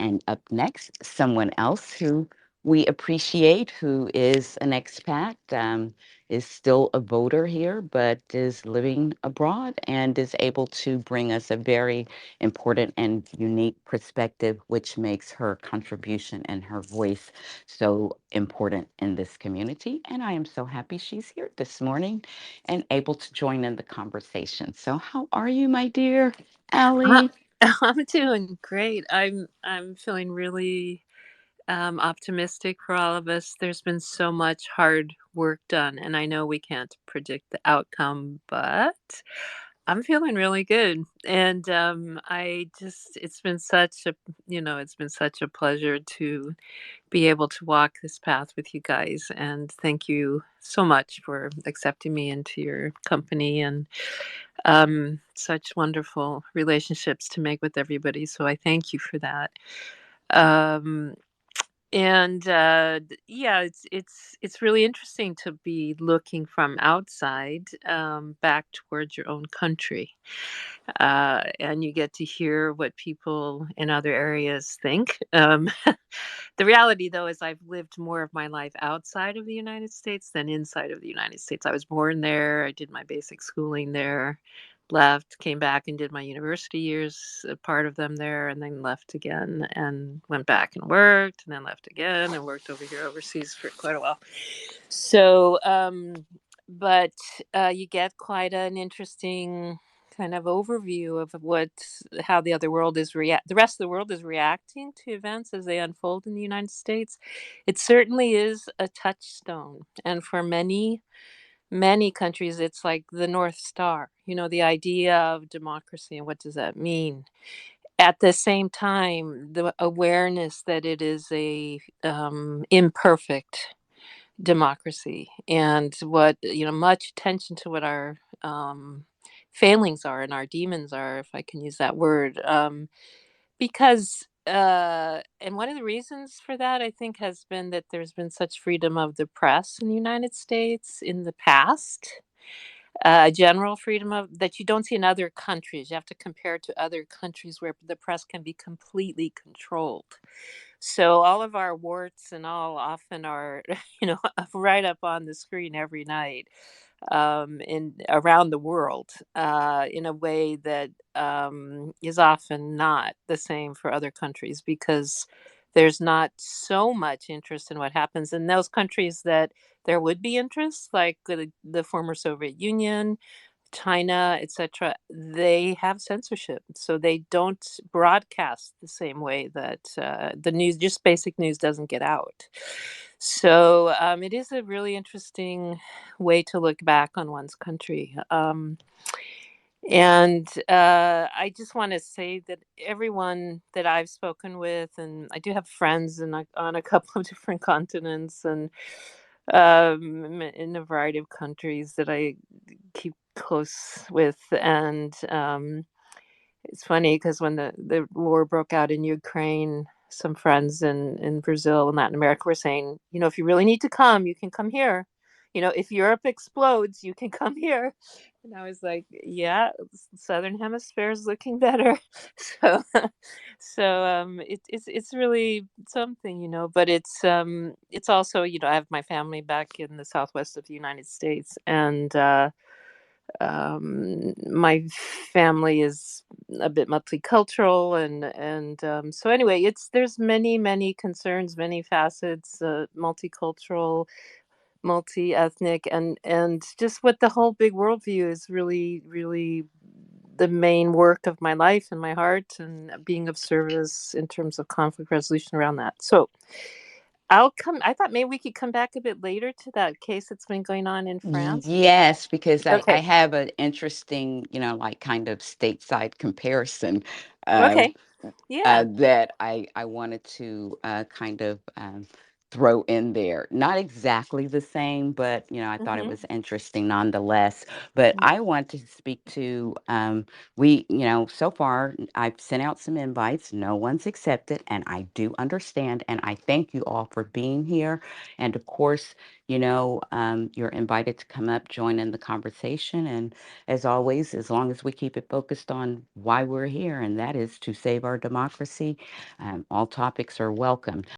And up next, someone else who we appreciate, who is an expat, is still a voter here, but is living abroad and is able to bring us a very important and unique perspective, which makes her contribution and her voice so important in this community. And I am so happy she's here this morning and able to join in the conversation. So, how are you, my dear Uh, Allie? I'm doing great. I'm feeling really optimistic for all of us. There's been so much hard work done, and I know we can't predict the outcome, but I'm feeling really good. And I just it's been such a pleasure to be able to walk this path with you guys. And thank you so much for accepting me into your company and such wonderful relationships to make with everybody. So I thank you for that. Um, yeah, it's really interesting to be looking from outside back towards your own country, and you get to hear what people in other areas think. The reality, though, is I've lived more of my life outside of the United States than inside of the United States. I was born there. I did my basic schooling there, left, came back and did my university years, a part of them there, and then left again and went back and worked, and then left again and worked over here overseas for quite a while. So, but you get quite an interesting kind of overview of how the other world is the rest of the world is reacting to events as they unfold in the United States. It certainly is a touchstone, and for many countries it's like the North Star, the idea of democracy and what does that mean. At the same time, the awareness that it is a imperfect democracy, and what much attention to what our failings are and our demons are, if I can use that word, because and one of the reasons for that, I think, has been that there's been such freedom of the press in the United States in the past, general freedom of that you don't see in other countries. You have to compare to other countries where the press can be completely controlled. So all of our warts and all often are, right up on the screen every night, in around the world, in a way that is often not the same for other countries, because there's not so much interest in what happens in those countries that there would be interest, like the former Soviet Union, China, etc. They have censorship, so they don't broadcast the same way that the news, just basic news, doesn't get out. So it is a really interesting way to look back on one's country. And I just want to say that everyone that I've spoken with, and I do have friends on a couple of different continents, and in a variety of countries that I keep close with. And it's funny because when the war broke out in Ukraine, some friends in Brazil and Latin America were saying, if you really need to come, you can come here. If Europe explodes, you can come here. And I was like, yeah, Southern Hemisphere is looking better. So, it's really something, but it's also, I have my family back in the Southwest of the United States, and my family is a bit multicultural, and so anyway, there's many concerns, many facets, multicultural, multi-ethnic, and just what the whole big worldview is really the main work of my life and my heart, and being of service in terms of conflict resolution around that. So I thought maybe we could come back a bit later to that case that's been going on in France. Yes, because I Okay. have an interesting, like kind of stateside comparison uh, Okay. Yeah. that I wanted to kind of throw in there. Not exactly the same, but I thought it Hmm. was interesting nonetheless. But Yeah. I want to speak to we, so far I've sent out some invites. No one's accepted, and I do understand. And I thank you all for being here. And of course, you're invited to come up, join in the conversation. And as always, as long as we keep it focused on why we're here, and that is to save our democracy, all topics are welcome.